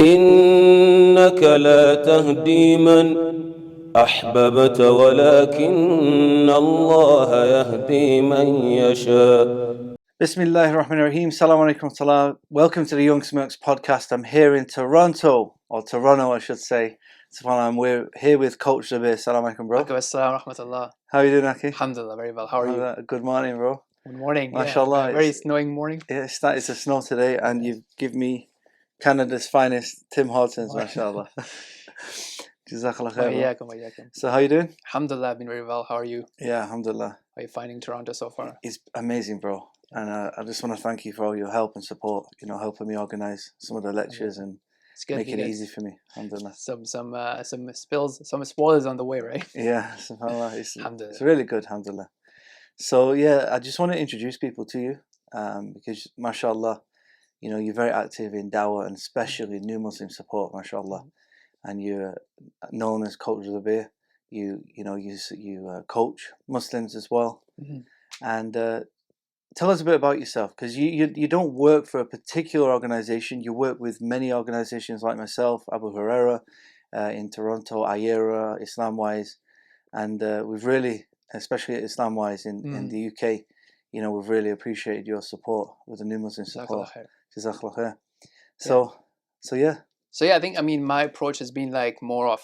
إنك لا تهدي من أحببت ولكن الله يهدي من يشاء. Bismillahir Rahmanir Rahim. Salam alaikum salam. Welcome to the Young Smirks podcast. I'm here in Toronto, or Toronto, I should say. We're here with Coach Zubair. Salam alaikum, bro. Assalamu rahmatullah. How are you doing, Aki? Alhamdulillah, very well. How are you? Good morning, bro. Good morning. MashaAllah. Yeah, very snowing morning. Yeah, it's a snow today, and you've given me Canada's finest Tim Hortons, mashallah. Jazakallah khair, bro. So how you doing? Alhamdulillah, I've been very well. How are you? Yeah, alhamdulillah. How are you finding Toronto so far? It's amazing, bro. And I just want to thank you for all your help and support, helping me organise some of the lectures and making it easy for me. Alhamdulillah. Some spoilers on the way, right? Yeah, subhanAllah. It's really good, alhamdulillah. So yeah, I just want to introduce people to you because, mashallah, you're very active in dawah and especially new Muslim support, mashallah. And you're known as Coach Zubair. You coach Muslims as well. Mm-hmm. And tell us a bit about yourself, because you don't work for a particular organization. You work with many organizations like myself, Abu Huraira, in Toronto, Ayera, Islamwise, and we've really, especially at Islamwise in the UK, we've really appreciated your support with the new Muslim support. Jazakallah khair. So yeah. So yeah, I mean, my approach has been more of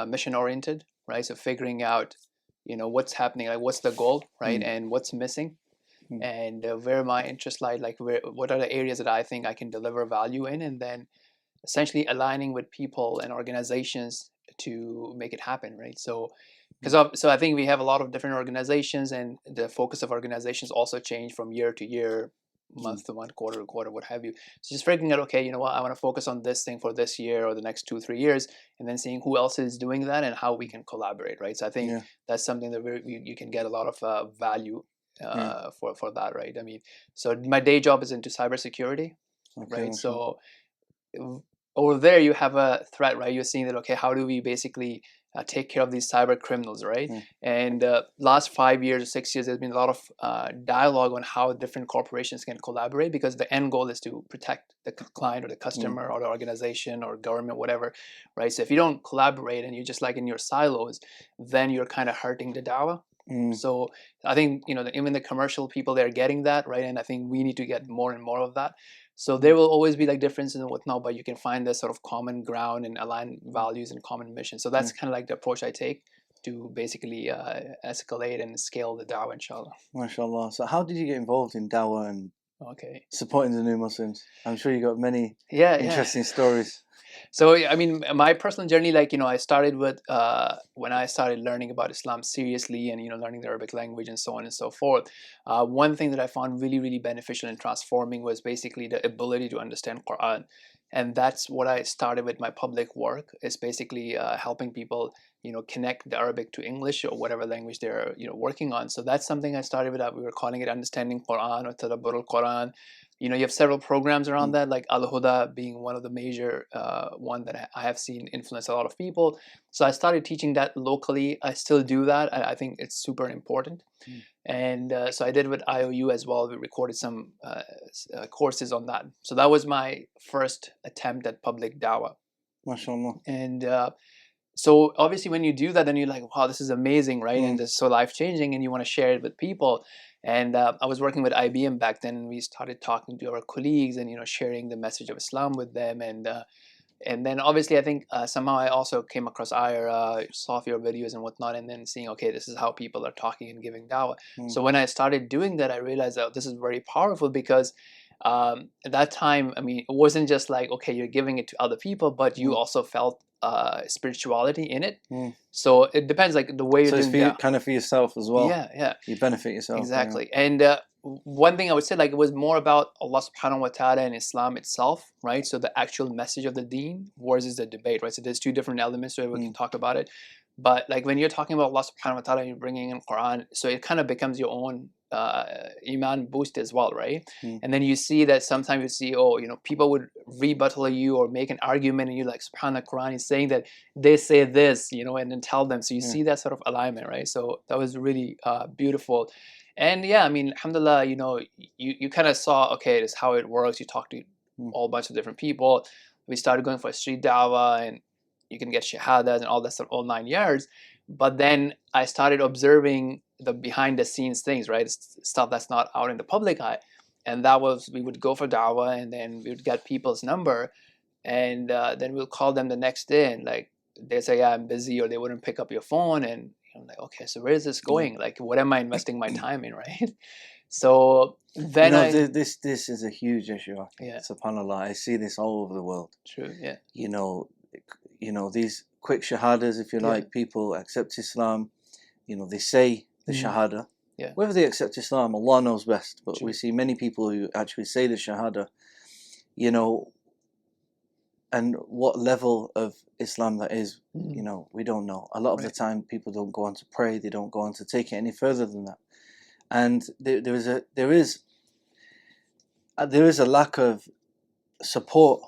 mission oriented, right? So figuring out, what's happening, what's the goal, right, and what's missing. And where my interests lie, what are the areas that I think I can deliver value in, and then essentially aligning with people and organizations to make it happen, right? So I think we have a lot of different organizations, and the focus of organizations also change from year to year, month to month, quarter to quarter, what have you. So just figuring out, okay, I want to focus on this thing for this year or the next 2-3 years, and then seeing who else is doing that and how we can collaborate, right? So I think that's something that you can get a lot of value for that, right? I mean, so my day job is into cybersecurity, right? So over there you have a threat, right? You're seeing that, okay, how do we basically take care of these cyber criminals, right? And last 5 years or 6 years, there's been a lot of dialogue on how different corporations can collaborate, because the end goal is to protect the client or the customer or the organization or government, whatever, right? So if you don't collaborate and you're just in your silos, then you're kind of hurting the dawah. So I think even the commercial people, they're getting that, right? And I think we need to get more and more of that. So there will always be differences and whatnot, but you can find this sort of common ground and align values and common mission. So that's kind of the approach I take to basically escalate and scale the dawah, inshallah. MashaAllah. So how did you get involved in dawah and supporting the new Muslims? I'm sure you got many interesting stories. So I mean, my personal journey, I started with when I started learning about Islam seriously, and learning the Arabic language and so on and so forth. One thing that I found really, really beneficial and transforming was basically the ability to understand Quran, and that's what I started with my public work. Is basically helping people connect the Arabic to English or whatever language they're working on. So that's something I started with. We were calling it Understanding Quran or Tadabbur al-Quran. You have several programs around that, like Al-Huda being one of the major one that I have seen influence a lot of people. So I started teaching that locally. I still do that. I think it's super important. And so I did with IOU as well. We recorded some courses on that. So that was my first attempt at public dawah. MashaAllah. And so obviously when you do that, then you're like, wow, this is amazing, right? And it's so life-changing, and you want to share it with people. And I was working with IBM back then, and we started talking to our colleagues and sharing the message of Islam with them. And then obviously I think somehow I also came across Ayera, saw your videos and whatnot, and then seeing, okay, this is how people are talking and giving dawah. So when I started doing that, I realized that this is very powerful, because at that time, I mean, it wasn't just okay, you're giving it to other people, but you also felt spirituality in it. So it depends, the way you're doing it. Kind of for yourself as well. Yeah. You benefit yourself. Exactly. And one thing I would say, it was more about Allah subhanahu wa ta'ala and Islam itself, right? So the actual message of the deen versus the debate, right? So there's two different elements, so we can talk about it. But when you're talking about Allah subhanahu wa ta'ala and you're bringing in Quran, so it kind of becomes your own iman boost as well, right? And then you see that sometimes you see, people would rebuttal you or make an argument, and you're like, subhanallah, Quran is saying that they say this, and then tell them. So you see that sort of alignment, right? So that was really beautiful. And I mean, alhamdulillah, you kind of saw, okay, this is how it works. You talk to a whole bunch of different people. we started going for street dawah, and you can get shahadas and all that stuff, all 9 yards. But then I started observing the behind the scenes things, right? Stuff that's not out in the public eye. And that was, we would go for dawah, and then we would get people's number, and then we'll call them the next day, and like they say, yeah, I'm busy, or they wouldn't pick up your phone, and I'm like, okay, so where is this going? Like, what am I investing my time in, right? So then this is a huge issue. Yeah. SubhanAllah, I see this all over the world. True, yeah. You know, these quick shahadas, if you like, people accept Islam. You know, they say the shahada. Yeah. Whether they accept Islam, Allah knows best. But True. we see many people who actually say the shahada. You know, and what level of Islam that is, you know, we don't know. A lot of the time, people don't go on to pray. They don't go on to take it any further than that. And there is a lack of support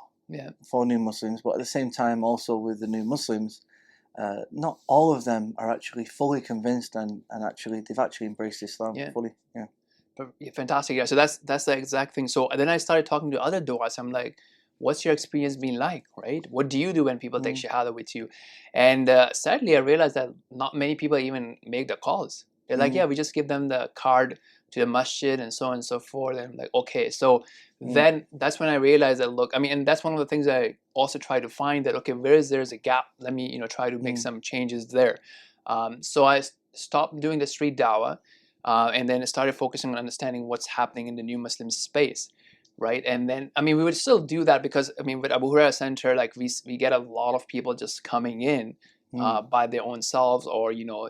for new Muslims, but at the same time, also with the new Muslims, not all of them are actually fully convinced and actually they've actually embraced Islam fully. Yeah. Fantastic. Yeah. So that's the exact thing. So then I started talking to other du'as. I'm like, what's your experience been like, right? What do you do when people take shahada with you? And sadly, I realized that not many people even make the calls. They're like, yeah, we just give them the card to the masjid and so on and so forth. And I'm like, okay. So then that's when I realized that, look, I mean, and that's one of the things I also try to find, that, okay, there's a gap. Let me, you know, try to make some changes there. So I stopped doing the street dawah, and then I started focusing on understanding what's happening in the new Muslim space. Right. And then, I mean, we would still do that because, I mean, with Abu Huraira Center, like we get a lot of people just coming in by their own selves, or, you know,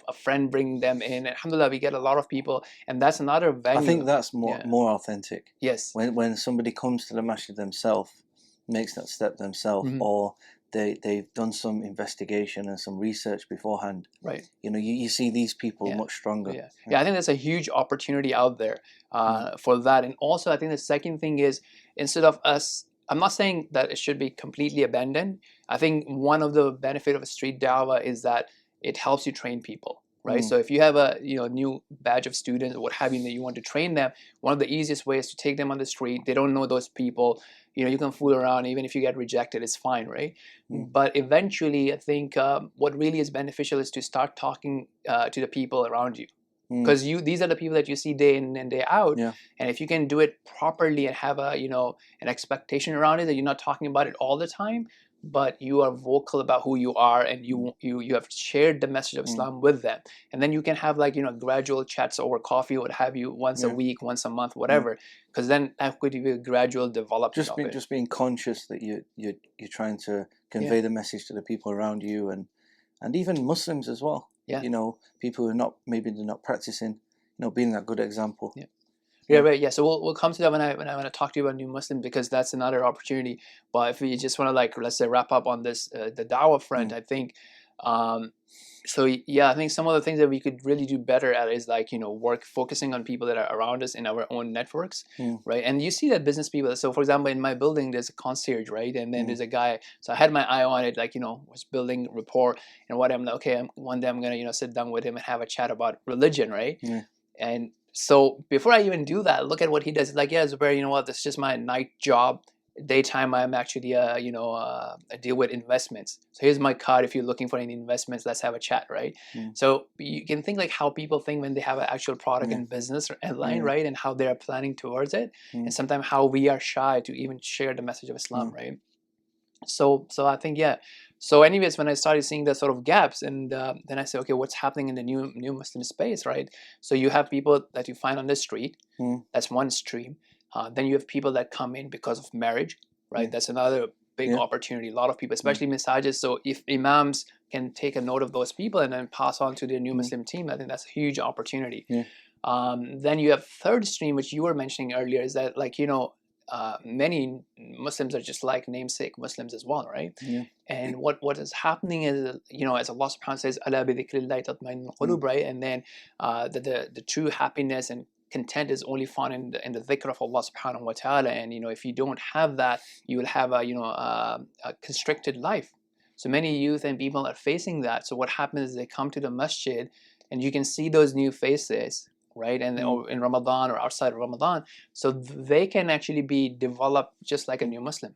a friend bringing them in. Alhamdulillah, we get a lot of people, and that's another venue. I think that's more authentic. Yes. When somebody comes to the masjid themselves, makes that step themselves, or they've done some investigation and some research beforehand. Right. You know, you see these people much stronger. Yeah, I think there's a huge opportunity out there for that. And also, I think the second thing is, instead of us, I'm not saying that it should be completely abandoned. I think one of the benefit of a street dawah is that it helps you train people. Right. So if you have a new batch of students or what have you that you want to train them, one of the easiest ways to take them on the street. They don't know those people. You know, you can fool around. Even if you get rejected, it's fine, right? But eventually, I think what really is beneficial is to start talking to the people around you, because these are the people that you see day in and day out. And if you can do it properly and have a an expectation around it, that you're not talking about it all the time, but you are vocal about who you are, and you have shared the message of Islam with them, and then you can have gradual chats over coffee, or what have you, once a week, once a month, whatever, because then that could be a gradual development. Just being conscious that you're trying to convey the message to the people around you, and even Muslims as well. You know, people who are maybe they're not practicing, being that good example. Yeah, right. Yeah, so we'll come to that when I want to talk to you about new Muslim, because that's another opportunity. But if we just want to let's say wrap up on this the dawah front, I think I think some of the things that we could really do better at is work focusing on people that are around us in our own networks, right? And you see that business people. So for example, in my building, there's a concierge, right? And then there's a guy. So I had my eye on it, was building rapport, and what I'm like, okay, one day I'm gonna sit down with him and have a chat about religion, right? And so before I even do that, look at what he does. Like, yeah, Zubair, you know what? This is just my night job. Daytime, I'm actually, I deal with investments. So here's my card. If you're looking for any investments, let's have a chat, right? So you can think how people think when they have an actual product and business line, right? And how they are planning towards it. And sometimes how we are shy to even share the message of Islam, right? So I think, So anyways, when I started seeing the sort of gaps, and then I said, okay, what's happening in the new Muslim space, right? So you have people that you find on the street. That's one stream. Then you have people that come in because of marriage, right? That's another big opportunity. A lot of people, especially massages. So if imams can take a note of those people and then pass on to their new Muslim team, I think that's a huge opportunity. Then you have third stream, which you were mentioning earlier, is that many Muslims are just like namesake Muslims as well, right? And what is happening is, as Allah subhanahu wa ta'ala says, "Ala bi dhikrillahi tatma'innul qulub," right? And then the true happiness and content is only found in the dhikr of Allah subhanahu wa ta'ala. And if you don't have that, you will have a constricted life. So many youth and people are facing that. So what happens is they come to the masjid and you can see those new faces, right? And or in Ramadan or outside of Ramadan, so they can actually be developed just like a new Muslim.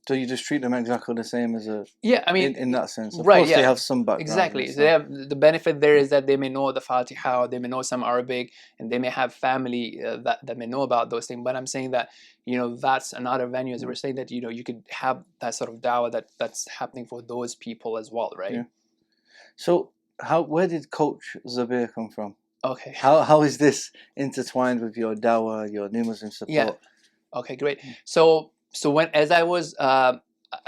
So you just treat them exactly the same as a Yeah, I mean, in that sense. Of right, course, they yeah. have some background. Exactly. So they have the benefit there is that they may know the Fatiha, or they may know some Arabic, and they may have family that may know about those things. But I'm saying that, you know, that's another venue. As we're saying that, you know, you could have that sort of dawah that's happening for those people as well, right? Yeah. So where did Coach Zubair come from? Okay. How is this intertwined with your dawah, your new Muslim support? Yeah. Okay, great. So when, as I was, I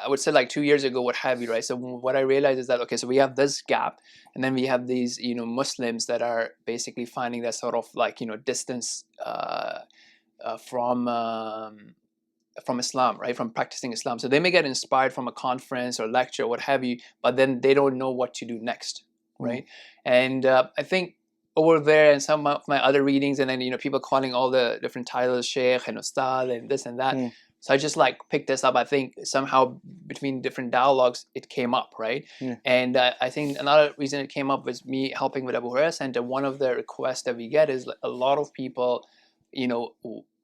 would say like 2 years ago, what have you, right? So what I realized is that, okay, so we have this gap, and then we have these, you know, Muslims that are basically finding that sort of like, you know, distance from Islam, right? From practicing Islam. So they may get inspired from a conference or lecture, what have you, but then they don't know what to do next, right? And I think over there and some of my other readings, and then, you know, people calling all the different titles Sheikh and Ustad and this and that. So I just like picked this up. I think somehow between different dialogues it came up, right? And I think another reason it came up was me helping with Abu Hurairah Center. One of the requests that we get is a lot of people, you know,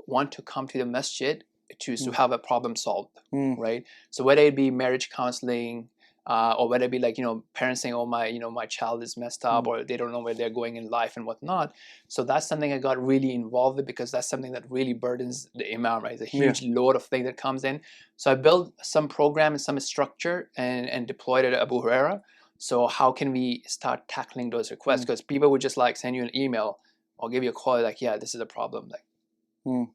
want to come to the masjid to have a problem solved, right? So whether it be marriage counseling, or whether it be like, you know, parents saying, oh, my child is messed up, or they don't know where they're going in life and whatnot. So that's something I got really involved with, because that's something that really burdens the imam, right? It's a huge load of thing that comes in. So I built some program and some structure and deployed it at Abu Hurairah. So how can we start tackling those requests? Because people would just like send you an email or give you a call like, yeah, this is a problem, like,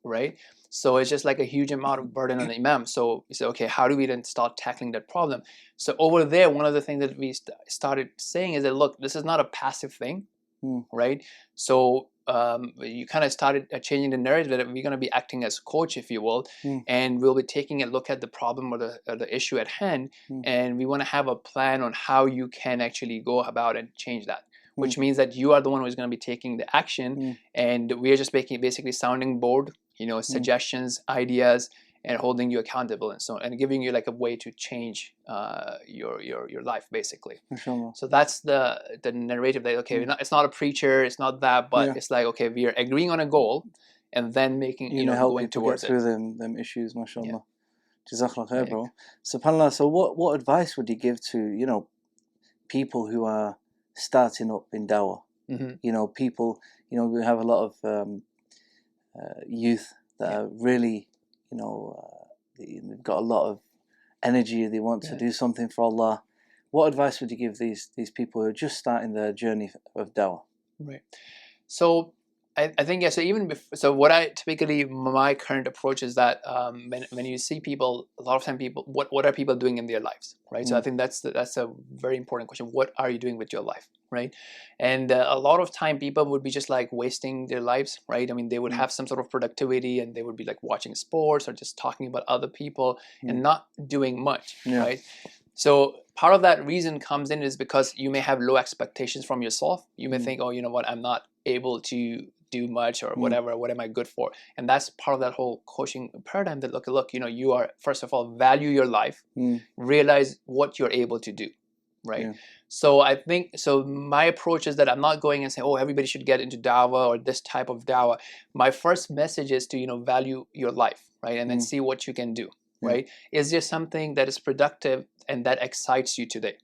right? So it's just like a huge amount of burden on the imam. So you say, okay, how do we then start tackling that problem? So over there, one of the things that we started saying is that, look, this is not a passive thing, right? So you kind of started changing the narrative that we're going to be acting as coach, if you will, and we'll be taking a look at the problem or the issue at hand, and we want to have a plan on how you can actually go about and change that. Which means that you are the one who's going to be taking the action, and we are just making basically sounding board, you know, suggestions, ideas, and holding you accountable and so on, and giving you like a way to change your life basically. Mashallah. So that's the narrative that, okay, it's not a preacher, it's not that, but it's like, okay, we are agreeing on a goal, and then making, you know, help going people towards get through them issues. Mashallah. Jazakallah khair, bro. SubhanAllah. So what advice would you give to, you know, people who are starting up in dawah? You know, people, you know, we have a lot of youth that are really, you know, they've got a lot of energy, they want to do something for Allah. What advice would you give these people who are just starting their journey of dawah? Right. So I think, yeah, so even before, so what I typically, my current approach is that when you see people, a lot of time people, what are people doing in their lives, right? So I think that's a very important question. What are you doing with your life, right? And a lot of time people would be just like wasting their lives, right? I mean, they would have some sort of productivity, and they would be like watching sports or just talking about other people and not doing much, right? So part of that reason comes in is because you may have low expectations from yourself. You may think, oh, you know what, I'm not able to do much or whatever, what am I good for? And that's part of that whole coaching paradigm that, look, you know, you are, first of all, value your life, realize what you're able to do, right? So I think, so my approach is that I'm not going and saying, oh, everybody should get into dawah or this type of dawah. My first message is to, you know, value your life, right? And then see what you can do, right? Is there something that is productive and that excites you today?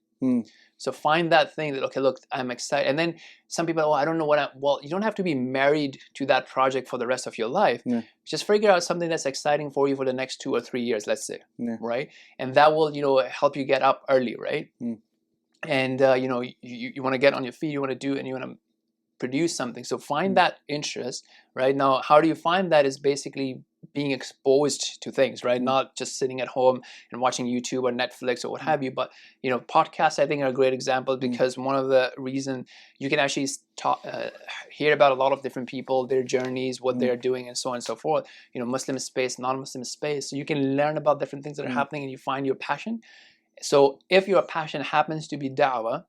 So find that thing that, okay, look, I'm excited. And then some people, oh, I don't know well, you don't have to be married to that project for the rest of your life. Just figure out something that's exciting for you for the next 2 or 3 years, let's say, right? And that will, you know, help you get up early, right? And, you know, you want to get on your feet, you want to do, and you want to produce something. So find that interest, right? Now, how do you find that is basically being exposed to things, right? Not just sitting at home and watching YouTube or Netflix or what have you, but, you know, podcasts I think are a great example, because one of the reason you can actually hear about a lot of different people, their journeys, what they're doing, and so on and so forth. You know, Muslim space, non-Muslim space. So you can learn about different things that are happening, and you find your passion. So if your passion happens to be da'wah,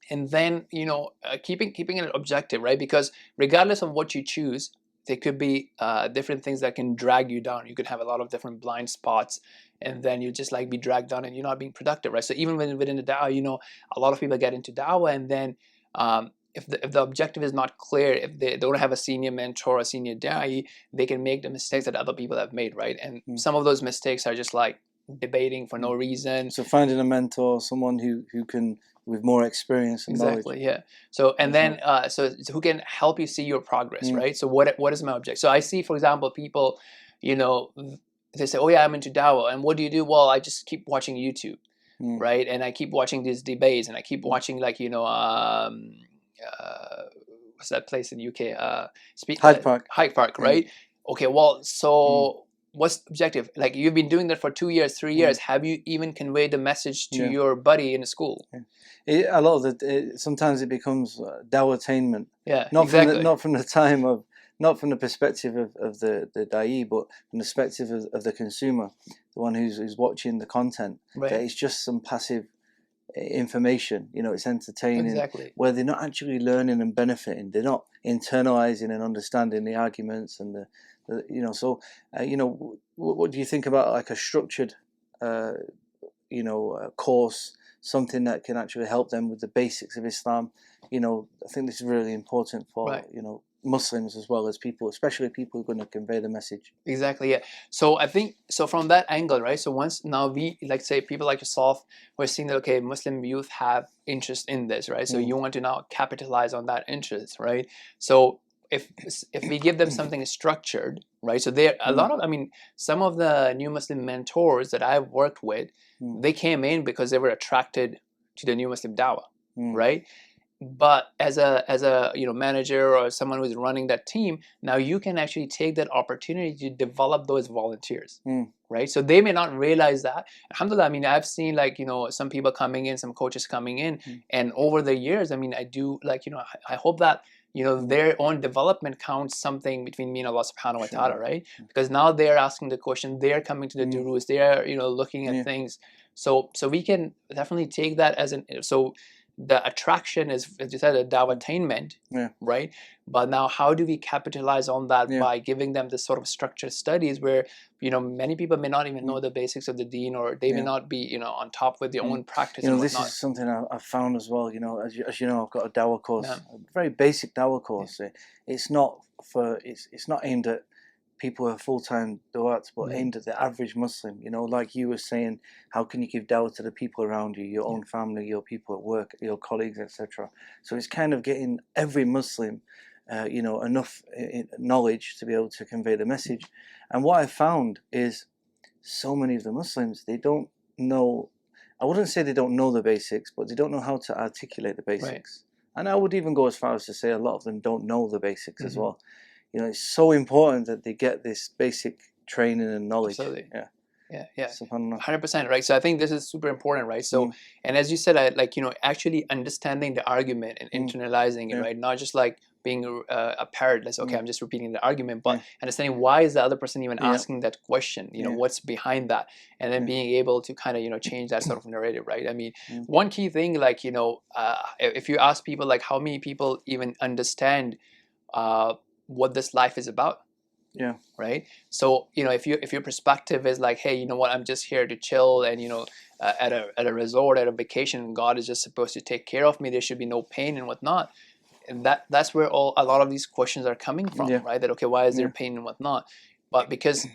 and then, you know, keeping it objective, right? Because regardless of what you choose, there could be different things that can drag you down. You could have a lot of different blind spots, and then you just like be dragged down, and you're not being productive, right? So even within the da'wah, you know, a lot of people get into da'wah, and then if the objective is not clear, if they don't have a senior mentor, a senior da'i, they can make the mistakes that other people have made, right? And some of those mistakes are just like debating for no reason. So finding a mentor, someone who can, with more experience and knowledge. Exactly, yeah. So and then so who can help you see your progress, right? So what is my object? So I see, for example, people, you know, they say, oh yeah, I'm into Dawa, and what do you do? Well, I just keep watching YouTube, right? And I keep watching these debates, and I keep watching, like, you know, what's that place in UK? Hyde Park. Hyde Park, right? Okay, well, so what's the objective? Like, you've been doing that for 2 years, 3 years. Have you even conveyed the message to your buddy in school? A lot of sometimes it becomes dawah-tainment. Yeah, not exactly. Not from the time of, not from the perspective of the da'i, but from the perspective of the consumer, the one who's watching the content. Right. That it's just some passive information. You know, it's entertaining. Exactly. Where they're not actually learning and benefiting. They're not internalizing and understanding the arguments and the you know. So you know, what do you think about like a structured you know, course? Something that can actually help them with the basics of Islam. You know, I think this is really important for you know, Muslims as well as people, especially people who are going to convey the message. Exactly, yeah. So I think, so from that angle, right? So once now we, like, say, people like yourself, we're seeing that, okay, Muslim youth have interest in this, right? So you want to now capitalize on that interest, right? So if we give them something structured, right? So there a lot of, I mean, some of the new Muslim mentors that I've worked with, they came in because they were attracted to the new Muslim dawah, right? But as a you know, manager or someone who's running that team, now you can actually take that opportunity to develop those volunteers, right? So they may not realize that. Alhamdulillah, I mean, I've seen, like, you know, some people coming in, some coaches coming in, and over the years, I mean, I do, like, you know, I hope that, you know, their own development counts something between me and Allah subhanahu wa ta'ala, right? Because now they're asking the question, they're coming to the durus, they're, you know, looking at things. So we can definitely take that as an, so the attraction is, as you said, a dawah-tainment, right? But now how do we capitalize on that by giving them this sort of structured studies where, you know, many people may not even know the basics of the deen, or they may not be, you know, on top with their own practice. You know, and this is something I've found as well. You know, as you know, I've got a dawah course, a very basic dawah course. It's not for, it's not aimed at people who are full-time du'ats, but aimed at the average Muslim. You know, like you were saying, how can you give dawah to the people around you, your own family, your people at work, your colleagues, etc. So it's kind of getting every Muslim, you know, enough knowledge to be able to convey the message. And what I found is, so many of the Muslims, they don't know, I wouldn't say they don't know the basics, but they don't know how to articulate the basics. And I would even go as far as to say a lot of them don't know the basics as well. You know, it's so important that they get this basic training and knowledge. Absolutely. Yeah. 100%, right? So I think this is super important, right? So, and as you said, like, you know, actually understanding the argument and internalizing it, right? Not just like being a parrot, that's okay, I'm just repeating the argument, but understanding why is the other person even asking that question, you know, what's behind that, and then being able to kind of, you know, change that sort of narrative, right? I mean, one key thing, like, you know, if you ask people, like, how many people even understand what this life is about, right? So, you know, if your perspective is like, hey, you know what, I'm just here to chill, and, you know, at a resort, at a vacation, God is just supposed to take care of me, there should be no pain and whatnot, and that's where a lot of these questions are coming from, right? That, okay, why is there pain and whatnot? But because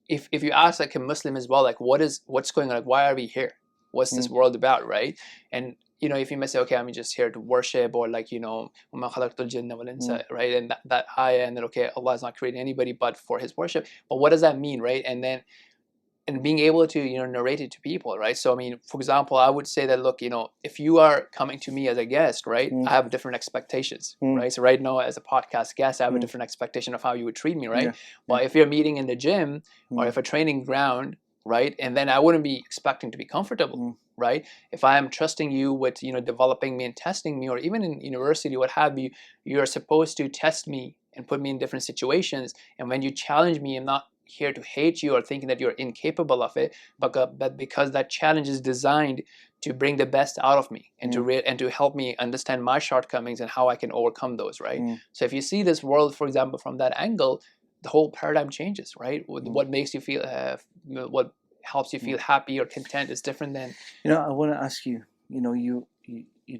if you ask, like, a Muslim as well, like, what's going on, like, why are we here, what's this world about, right? And, you know, if you may say, okay, I'm just here to worship, or, like, you know, right? And that ayah, and then, okay, Allah is not creating anybody but for His worship. But what does that mean, right? And then, and being able to, you know, narrate it to people, right? So, I mean, for example, I would say that, look, you know, if you are coming to me as a guest, right, I have different expectations, right? So right now, as a podcast guest, I have a different expectation of how you would treat me, right? But if you're meeting in the gym, or if a training ground, right, and then I wouldn't be expecting to be comfortable, right? If I am trusting you with, you know, developing me and testing me, or even in university, what have you, you're supposed to test me and put me in different situations. And when you challenge me, I'm not here to hate you or thinking that you're incapable of it, but because that challenge is designed to bring the best out of me, and to help me understand my shortcomings and how I can overcome those, right? So if you see this world, for example, from that angle, the whole paradigm changes, right? What makes you feel, what helps you feel happy or content is different than. You know, I want to ask you, you know, you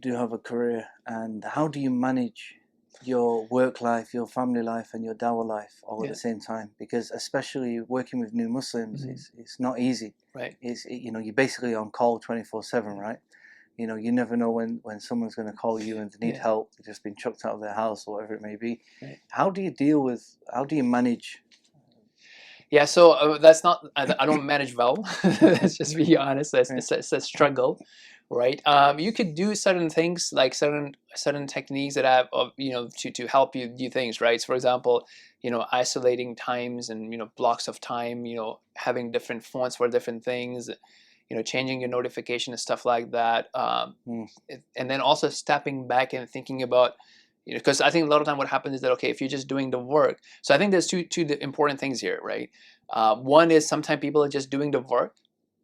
do have a career, and how do you manage your work life, your family life, and your dawah life all at Yeah. the same time. Because especially working with new Muslims, it's not easy. Right. You're basically on call 24/7, right? You never know when someone's going to call you and they need help. They've just been chucked out of their house or whatever it may be. Right. How do you manage? Yeah, so that's not. I don't manage well. Let's just be honest. It's a struggle, right? You could do certain things like certain techniques that have, to help you do things, right? So for example, isolating times and blocks of time. Having different fonts for different things. Changing your notification and stuff like that. And then also stepping back and thinking about. Because I think a lot of time what happens is that, okay, if you're just doing the work. So I think there's two important things here, right? One is sometimes people are just doing the work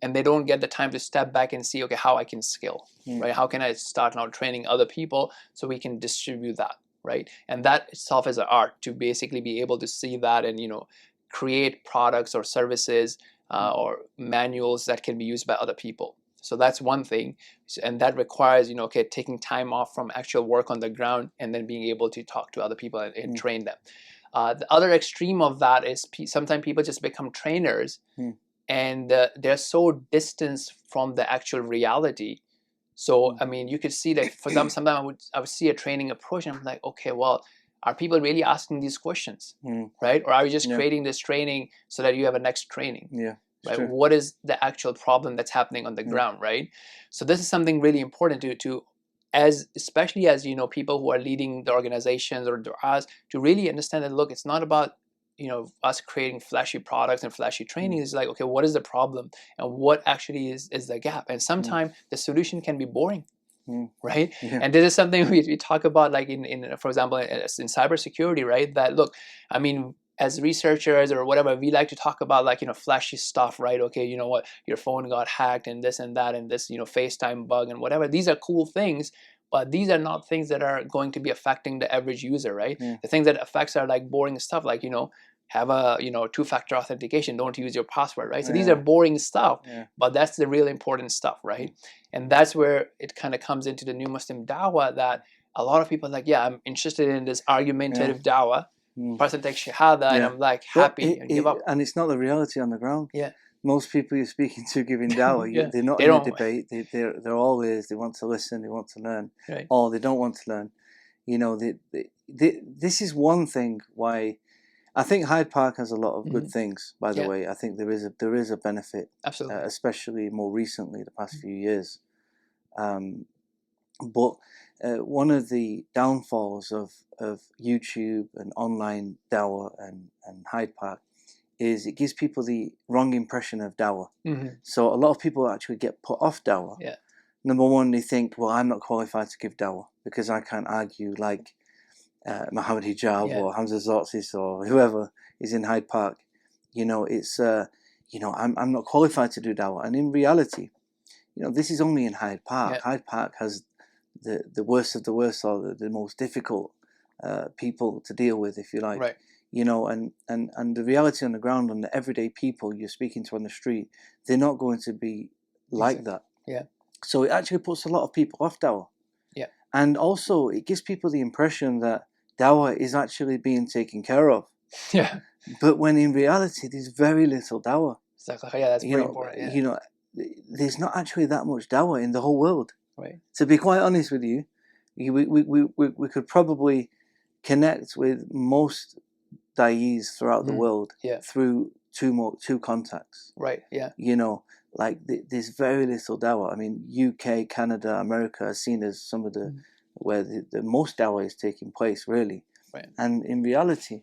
and they don't get the time to step back and see, okay, how I can scale, right? How can I start now training other people so we can distribute that, right? And that itself is an art to basically be able to see that and, create products or services or manuals that can be used by other people. So that's one thing, and that requires taking time off from actual work on the ground and then being able to talk to other people and train them. The other extreme of that is sometimes people just become trainers and they're so distanced from the actual reality. So I mean, you could see that for them. Sometimes I would see a training approach and I'm like, okay, well, are people really asking these questions, right? Or are you just creating this training so that you have a next training? Yeah. Right? True. What is the actual problem that's happening on the ground, right? So this is something really important to especially as people who are leading the organizations or us to really understand that, look, it's not about us creating flashy products and flashy training. It's like, okay, what is the problem and what actually is the gap? And sometimes the solution can be boring. Right? Yeah. And this is something we talk about, like in for example in cybersecurity, right? That, look, I mean, as researchers or whatever, we like to talk about like flashy stuff, right? Okay, you know what, your phone got hacked and this and that and this FaceTime bug and whatever. These are cool things, but these are not things that are going to be affecting the average user, right? The things that affects are like boring stuff, like have a two-factor authentication, don't use your password, right? So these are boring stuff, but that's the really important stuff, right? And that's where it kind of comes into the new Muslim dawah, that a lot of people are like, yeah, I'm interested in this argumentative dawah. Person takes shahada and I'm like happy and give up. And it's not the reality on the ground. Yeah. Most people you're speaking to giving dawah, they're not They in a don't- debate. They're all ears. They want to listen. They want to learn, Right. or they don't want to learn. This is one thing why I think Hyde Park has a lot of good things. By the way, I think there is a benefit, Absolutely. especially more recently, the past few years. But one of the downfalls of YouTube and online dawah and Hyde Park is it gives people the wrong impression of dawah. So a lot of people actually get put off dawah. Yeah. Number one, they think, well, I'm not qualified to give dawah because I can't argue like Muhammad Hijab or Hamza Zotsis or whoever is in Hyde Park. It's I'm not qualified to do dawah. And in reality, this is only in Hyde Park. Yeah. Hyde Park has the worst of the worst, or the most difficult people to deal with, if you like. Right. And the reality on the ground, and the everyday people you're speaking to on the street, they're not going to be like that. Yeah. So it actually puts a lot of people off dawah. Yeah. And also it gives people the impression that dawah is actually being taken care of. Yeah. But when in reality there's very little dawah. Exactly. Yeah, that's very important. Yeah. There's not actually that much dawah in the whole world. Right. To be quite honest with you, we could probably connect with most da'is throughout the world through two contacts. Right. Yeah. There's very little dawah. I mean, UK, Canada, America are seen as some of the where the most dawah is taking place, really. Right. And in reality,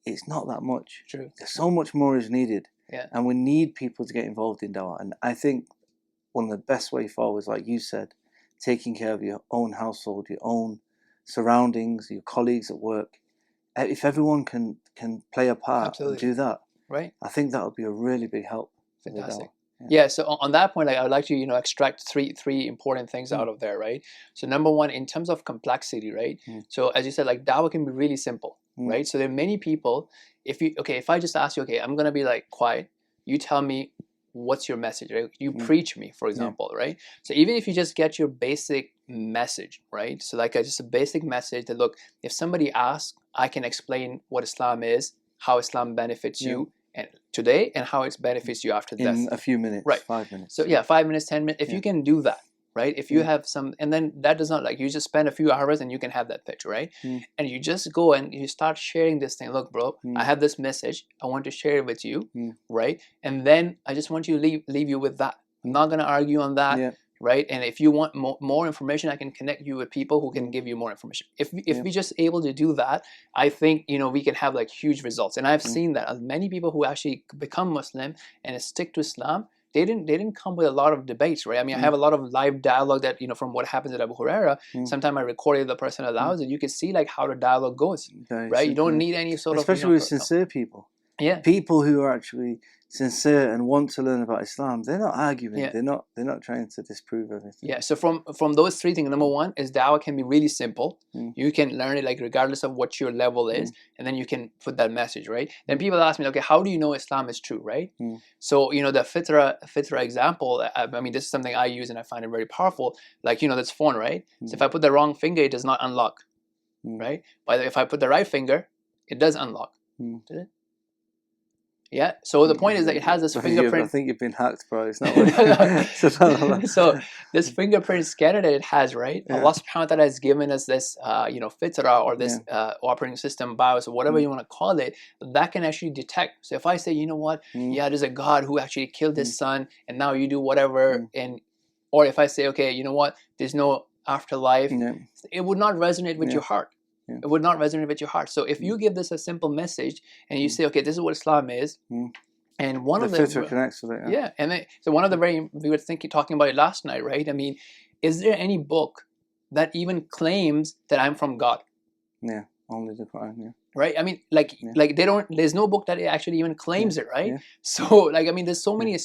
it's not that much. True. There's so much more is needed. Yeah. And we need people to get involved in dawah. And I think one of the best way forward is, like you said, taking care of your own household, your own surroundings, your colleagues at work. If everyone can play a part Absolutely. and do that, Right. I think that would be a really big help. Fantastic. Yeah. So on that point, like, I'd like to extract three important things out of there, right? So number one, in terms of complexity, right? So as you said, like dawah can be really simple, right? So there are many people. If I just ask you, okay, I'm gonna be like quiet. You tell me what's your message, right? You preach me, for example, right? So even if you just get your basic message, right? So like just a basic message that, look, if somebody asks, I can explain what Islam is, how Islam benefits you and today, and how it benefits you after death. In a few minutes, Right. 5 minutes. So 5 minutes, 10 minutes, if you can do that, right? If you have some, and then that does not, like, you just spend a few hours and you can have that pitch, right? And you just go and you start sharing this thing. Look, bro, I have this message. I want to share it with you, right? And then I just want you to leave you with that. I'm not going to argue on that, right? And if you want more information, I can connect you with people who can give you more information. If we just able to do that, I think, we can have like huge results. And I've seen that many people who actually become Muslim and stick to Islam, they didn't come with a lot of debates, right? I mean, I have a lot of live dialogue that, from what happens at Abu Huraira. Sometimes I recorded, the person allows it. You can see like how the dialogue goes, right? You don't need any sort especially with sincere people. Yeah. People who are actually sincere and want to learn about Islam, they're not arguing. They're not trying to disprove everything. Yeah. So from those three things, number one is dawah can be really simple. You can learn it like regardless of what your level is, and then you can put that message, right? Then people ask me, okay, how do you know Islam is true, right? So the fitra example, I mean, this is something I use and I find it very powerful. Like, this phone, right? So if I put the wrong finger, it does not unlock, right? But if I put the right finger, it does unlock. Did it? Yeah. So the point is that it has this fingerprint. I think you've been hacked, bro. It's not like So this fingerprint scanner that it has, right? Allah subhanahu wa ta'ala has given us this, fitra, or this operating system, BIOS, or whatever you want to call it, that can actually detect. So if I say, you know what, there's a God who actually killed his son, and now you do whatever, or if I say, okay, you know what, there's no afterlife, it would not resonate with your heart. It would not resonate with your heart. So if you give this a simple message and you say, okay, this is what Islam is, and one of the filter connects with it. And then, so one of the we were talking about it last night, right? I mean, is there any book that even claims that I'm from God? Yeah, only the Quran. Right? I mean, like there's no book that actually even claims it, right? So, like, I mean, there's so many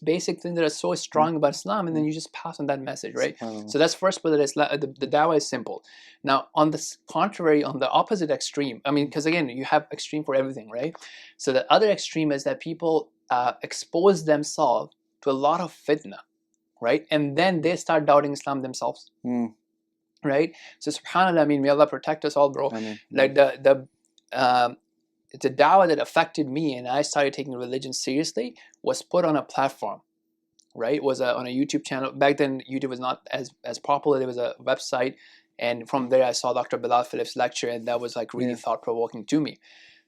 basic things that are so strong about Islam, and then you just pass on that message, right? So that's first, but the dawah is simple. Now, on the contrary, on the opposite extreme, I mean, because again, you have extreme for everything, right? So the other extreme is that people expose themselves to a lot of fitna, right? And then they start doubting Islam themselves, right? So subhanAllah, I mean, may Allah protect us all, bro. Like the dawah that affected me and I started taking religion seriously was put on a platform, right? It was on a YouTube channel. Back then, YouTube was not as popular. There was a website, and from there I saw Dr. Bilal Phillips' lecture, and that was like really thought-provoking to me.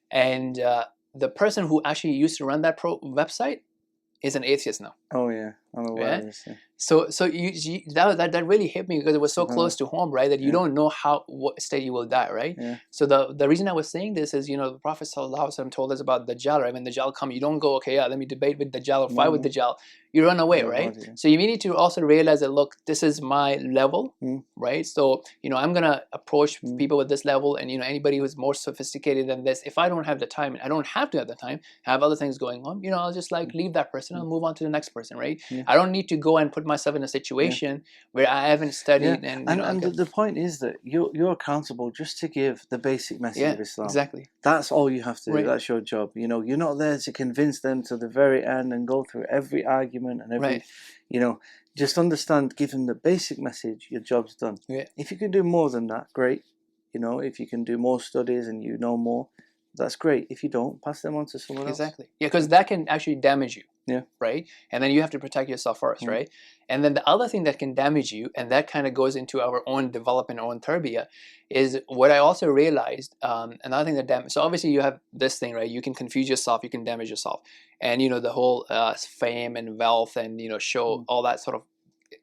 And the person who actually used to run that website is an atheist now. Oh yeah, I'm aware of this. So that really hit me, because it was so close to home, right? That you don't know what state you will die, right? So the reason I was saying this is, the Prophet ﷺ told us about Dajjal, right? When Dajjal come, you don't go, okay, let me debate with Dajjal or fight with Dajjal. You run away, right? So you need to also realize that, look, this is my level, right? So I'm gonna approach people with this level, and anybody who's more sophisticated than this, if I don't have the time, and I don't have to have the time, I have other things going on, I'll just like leave that person. I'll move on to the next person, right? I don't need to go and put myself in a situation where I haven't studied. And the point is that you're accountable just to give the basic message of Islam. Exactly. That's all you have to do. That's your job. You're not there to convince them to the very end and go through every argument and every, just understand, give them the basic message, your job's done. If you can do more than that, great. If you can do more studies and more, that's great. If you don't, pass them on to someone else. Exactly. Yeah, because that can actually damage you. Right? And then you have to protect yourself first, right? And then the other thing that can damage you, and that kind of goes into our own development, our own tarbiyah, is what I also realized, another thing that so obviously you have this thing, right? You can confuse yourself, you can damage yourself. And, the whole fame and wealth and, show, all that sort of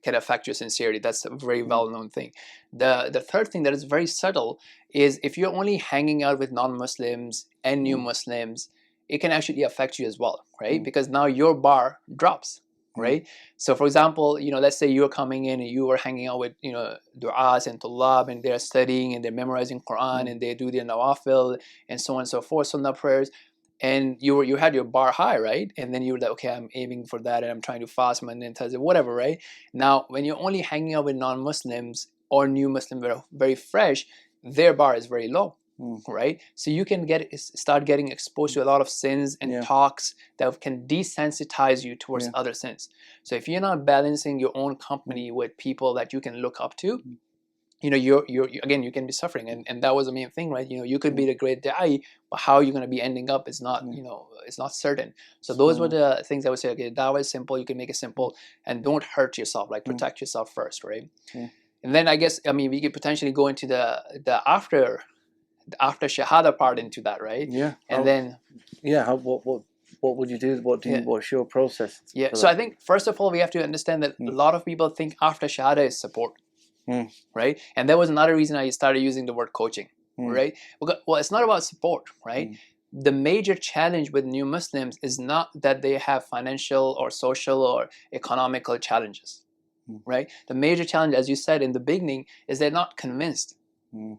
can affect your sincerity. That's a very well-known thing. The third thing that is very subtle is if you're only hanging out with non-Muslims and new Muslims, it can actually affect you as well, right? Because now your bar drops, right? So for example, let's say you're coming in and you are hanging out with, du'as and tullab, and they're studying and they're memorizing Quran and they do their nawafil and so on and so forth, sunnah prayers, and you had your bar high, right? And then you were like, okay, I'm aiming for that and I'm trying to fast, Monday, Thursday, whatever, right? Now, when you're only hanging out with non-Muslims or new Muslims that are very fresh, their bar is very low. right? So you can start getting exposed to a lot of sins and talks that can desensitize you towards other sins. So if you're not balancing your own company with people that you can look up to, you're again, you can be suffering, and that was the main thing, right? You could be the great da'i, but how you're going to be ending up is not, it's not certain. So those were the things I would say. Okay, dawah is simple. You can make it simple, and don't hurt yourself. Like protect yourself first, right? And then I guess, I mean, we could potentially go into the after shahada part into that, right? Yeah. And then what would you do? What's your process? Yeah. So I think first of all we have to understand that a lot of people think after shahada is support, right? And that was another reason I started using the word coaching, right? Well, it's not about support, right? The major challenge with new Muslims is not that they have financial or social or economical challenges, right? The major challenge, as you said in the beginning, is they're not convinced,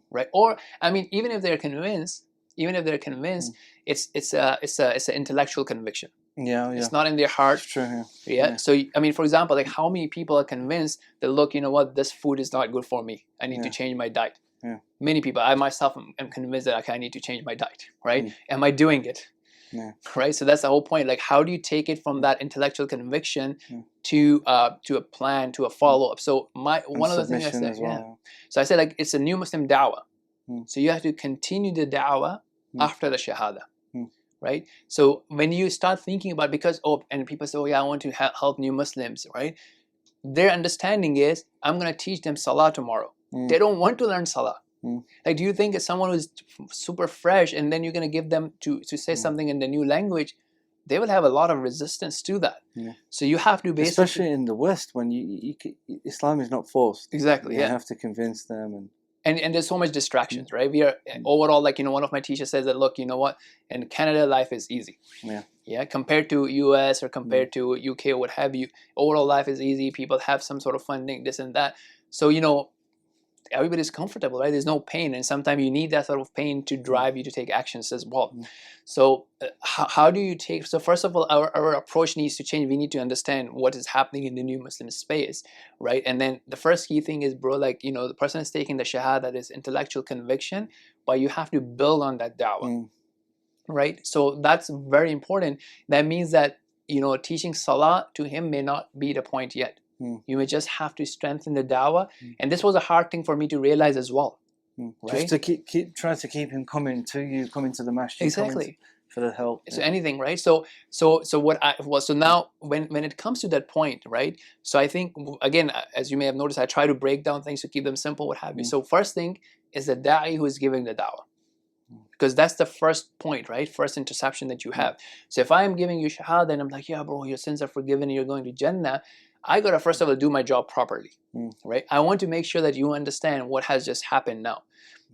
right? Or I mean, even if they're convinced, it's an intellectual conviction. Yeah. It's not in their heart. It's true. Yeah. So I mean, for example, like how many people are convinced that, look, you know what, this food is not good for me. I need to change my diet. Many people, I myself am convinced that I need to change my diet, right? Am I doing it? Right. So that's the whole point. Like, how do you take it from that intellectual conviction to a plan, to a follow up? So one of the things I said, So I said, like, it's a new Muslim da'wah. So you have to continue the da'wah after the shahada. Right? So when you start thinking about, and people say, oh yeah, I want to help new Muslims, right? Their understanding is, I'm going to teach them salah tomorrow. They don't want to learn salah. Like, do you think it's someone who's super fresh and then you're going to give them to say something in the new language? They will have a lot of resistance to that. So you have to basically, especially in the West, when Islam is not forced. Exactly. You have to convince them and there's so much distractions, right? We are overall, like, one of my teachers says that, look, you know what, in Canada life is easy. Yeah, compared to US or compared to UK or what have you, overall life is easy. People have some sort of funding, this and that. So everybody's comfortable, right? There's no pain, and sometimes you need that sort of pain to drive you to take actions as well. So how do you take? So first of all, our approach needs to change. We need to understand what is happening in the new Muslim space, right? And then the first key thing is, bro, like, the person is taking the shahada, is intellectual conviction, but you have to build on that da'wah, right? So that's very important. That means that teaching salah to him may not be the point yet. You may just have to strengthen the da'wah. And this was a hard thing for me to realize as well. Right? Just to try to keep him coming to you, coming to the masjid, exactly, for the help. So anything, right? So now when it comes to that point, right? So I think, again, as you may have noticed, I try to break down things to keep them simple, what have you. So first thing is the da'i who is giving the da'wah. Because that's the first point, right? First interception that you have. So if I am giving you shahada and I'm like, yeah, bro, your sins are forgiven and you're going to Jannah, I got to first of all do my job properly, right? I want to make sure that you understand what has just happened now,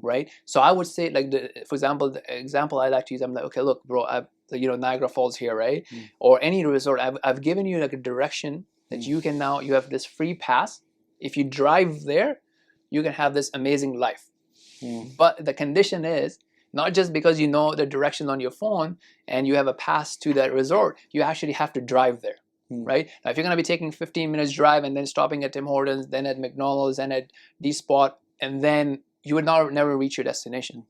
right? So I would say, like, for example, the example I like to use, I'm like, okay, look, bro, Niagara Falls here, right? Or any resort, I've given you like a direction that you can now, you have this free pass. If you drive there, you can have this amazing life. But the condition is, not just because you know the direction on your phone and you have a pass to that resort, you actually have to drive there. Right? Now, if you're going to be taking 15 minutes drive and then stopping at Tim Hortons, then at McDonald's, then at D Spot, and then you would never reach your destination.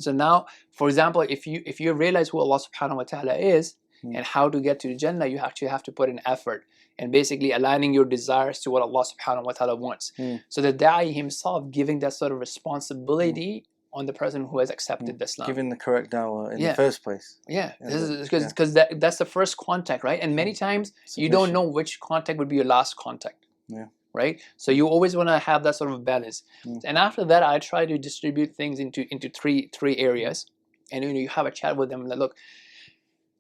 So now, for example, if you realize who Allah subhanahu wa ta'ala is and how to get to the Jannah, you actually have to put in effort and basically aligning your desires to what Allah subhanahu wa ta'ala wants. So the da'i himself giving that sort of responsibility on the person who has accepted Islam. Giving the correct da'wah in the first place. This is because that's the first contact, right? And many times you don't know which contact would be your last contact. Right? So you always want to have that sort of balance. And after that, I try to distribute things into three areas. And you have a chat with them. Like, look,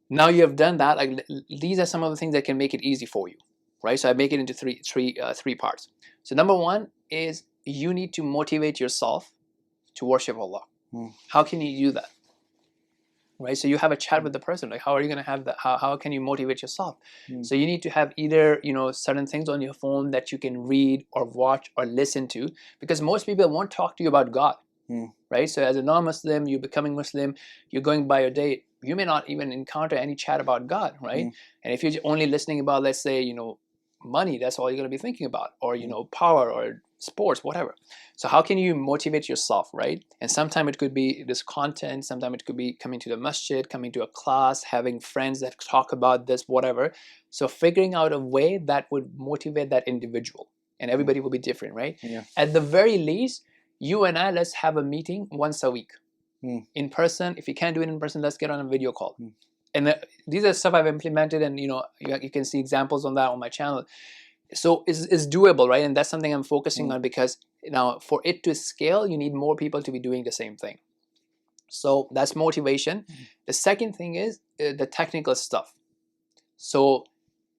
now you have done that. Like, these are some of the things that can make it easy for you, right? So I make it into three parts. So number one is you need to motivate yourself to worship Allah. How can you do that? Right? So you have a chat with the person. Like, how are you going to have that? How can you motivate yourself? So you need to have either, certain things on your phone that you can read or watch or listen to, because most people won't talk to you about God. Right? So as a non-Muslim, you're becoming Muslim, you're going by your day, you may not even encounter any chat about God, right? And if you're only listening about, let's say, money, that's all you're going to be thinking about, or power or sports, whatever. So how can you motivate yourself, right? And sometimes it could be this content, sometimes it could be coming to the masjid, coming to a class, having friends that talk about this, whatever. So figuring out a way that would motivate that individual, and everybody will be different, right? At the very least, you and I, let's have a meeting once a week in person. If you can't do it in person, let's get on a video call. And these are stuff I've implemented, and you can see examples on that on my channel. So it's doable, right? And that's something I'm focusing on, because now for it to scale, you need more people to be doing the same thing. So that's motivation. The second thing is the technical stuff. So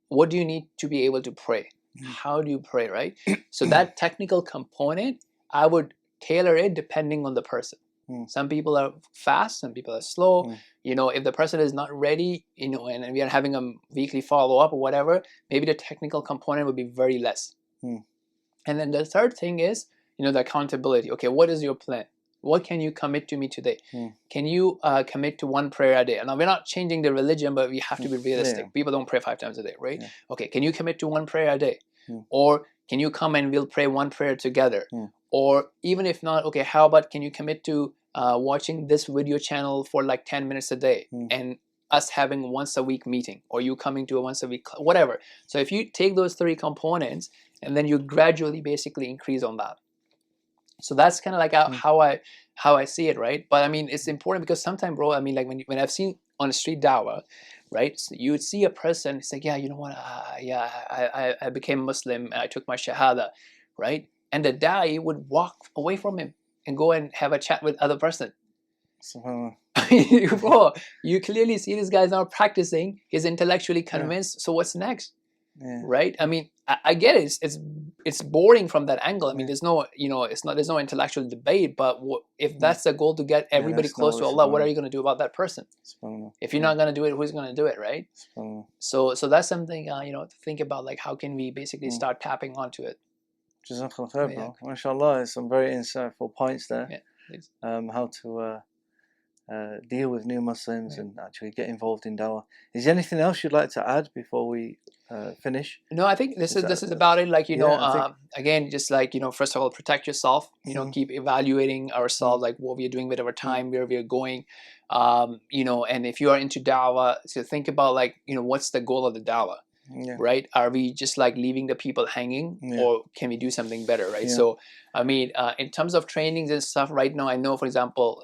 what do you need to be able to pray? How do you pray, right? So that technical component, I would tailor it depending on the person. Some people are fast, some people are slow. If the person is not ready, and we are having a weekly follow-up or whatever, maybe the technical component would be very less. And then the third thing is, the accountability. Okay, what is your plan? What can you commit to me today? Can you commit to one prayer a day? Now, we're not changing the religion, but we have to be realistic. People don't pray 5 times a day, right? Okay, can you commit to one prayer a day? Or can you come and we'll pray one prayer together? Or even if not, okay, how about can you commit to watching this video channel for like 10 minutes a day, and us having once a week meeting, or you coming to a once a week, whatever. So if you take those 3 components, and then you gradually basically increase on that. So that's kind of like how I see it, right? But I mean, it's important because sometimes, bro, I mean, like when I've seen on a street dawah, right? So you would see a person say, yeah, you know what? I became Muslim. I took my shahada, right? And the da'i would walk away from him and go and have a chat with other person. Bro, you clearly see this guy's not practicing. He's intellectually convinced. So what's next? Right? I mean, I get it. It's boring from that angle. I mean, there's no, there's no intellectual debate. But if that's the goal, to get everybody close to Allah, what are you going to do about that person? If you're not going to do it, who's going to do it, right? So that's something to think about. Like, how can we basically start tapping onto it? Jazakallah khair, bro. MashaAllah, some very insightful points there. How to deal with new Muslims and actually get involved in dawah. Is there anything else you'd like to add before we finish? No, I think this is about it. Like, again, just like, first of all, protect yourself. Keep evaluating ourselves, like what we are doing with our time, where we are going. And if you are into dawah, so think about like, what's the goal of the dawah? Right? Are we just like leaving the people hanging, or can we do something better, right? So, I mean, in terms of trainings and stuff right now, I know, for example,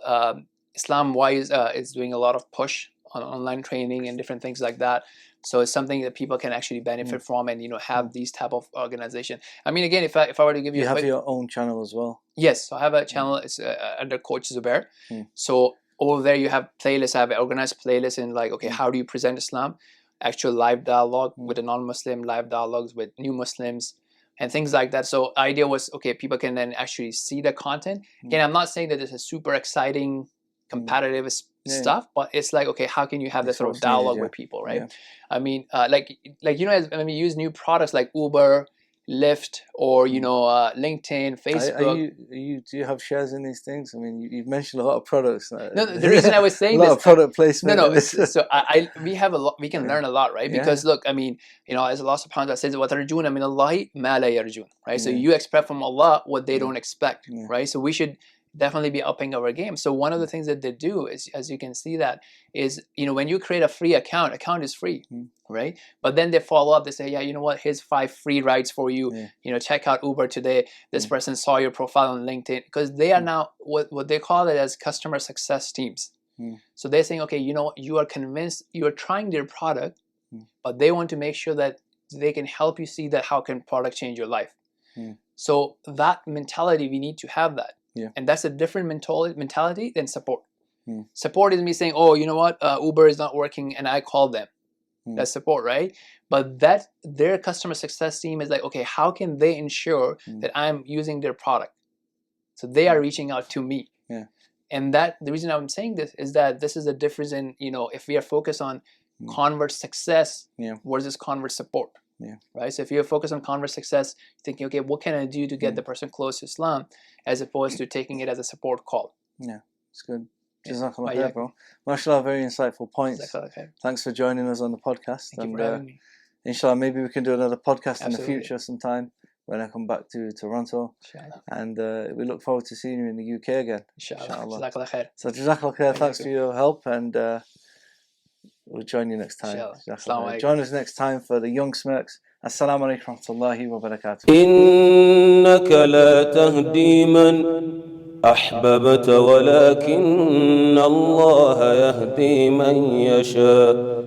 Islam Wise is doing a lot of push on online training and different things like that. So it's something that people can actually benefit from, and have these type of organization. I mean, again, if I were to give you, have your own channel as well. Yes, so I have a channel. It's under Coach Zubair. So over there you have playlists. I have an organized playlist in like, okay, how do you present Islam? Actual live dialogue with a non-Muslim, live dialogues with new Muslims, and things like that. So idea was, okay, people can then actually see the content. Again, I'm not saying that this is super exciting, competitive stuff, but it's like, okay, how can you have this sort of dialogue with people, right? I mean, like when we use new products like Uber, Lyft, or LinkedIn, Facebook. Do you have shares in these things? I mean, you've mentioned a lot of products. No, the reason I was saying a lot of product placement. No. So we have a lot. We can learn a lot, right? Because look, I mean, as Allah Subhanahu wa Taala says, وَتَرْجُونَ مِنَ اللَّهِ مَا لَا يَرْجُونَ, right? So you expect from Allah what they don't expect, right? So we should definitely be upping our game. So one of the things that they do is, as you can see, that is, when you create a free account is free, right? But then they follow up, they say, yeah, you know what, here's 5 free rides for you. Check out Uber today. This person saw your profile on LinkedIn, because they are now what they call it as customer success teams. So they're saying, okay, you are convinced, you are trying their product, but they want to make sure that they can help you see that how can product change your life. So that mentality, we need to have that. And that's a different mentality than support. Support is me saying, oh, you know what, Uber is not working, and I call them. That's support, right? But their customer success team is like, okay, how can they ensure that I'm using their product? So they are reaching out to me. And the reason I'm saying this is that this is the difference in, if we are focused on convert success versus convert support. Right. So if you're focused on convert success, thinking, okay, what can I do to get the person close to Islam, as opposed to taking it as a support call. It's good. Jazakallah khair, bro. MashaAllah, very insightful points. Thanks for joining us on the podcast. Thank you for having me. inshallah, maybe we can do another podcast in the Absolutely. future sometime when I come back to Toronto. Inshallah. And we look forward to seeing you in the UK again. Inshallah. Inshallah. Jazakallah khair. So Jazakallah khair, thanks for your help, and we'll join you next time. Inshallah. Jazakallah Assalamu khair. alaikum. Join us next time for the Young Smirks. Assalamu alaikum wa rahmatullahi wa barakatuh. إنك لا تهدي من أحببت ولكن الله يهدي من يشاء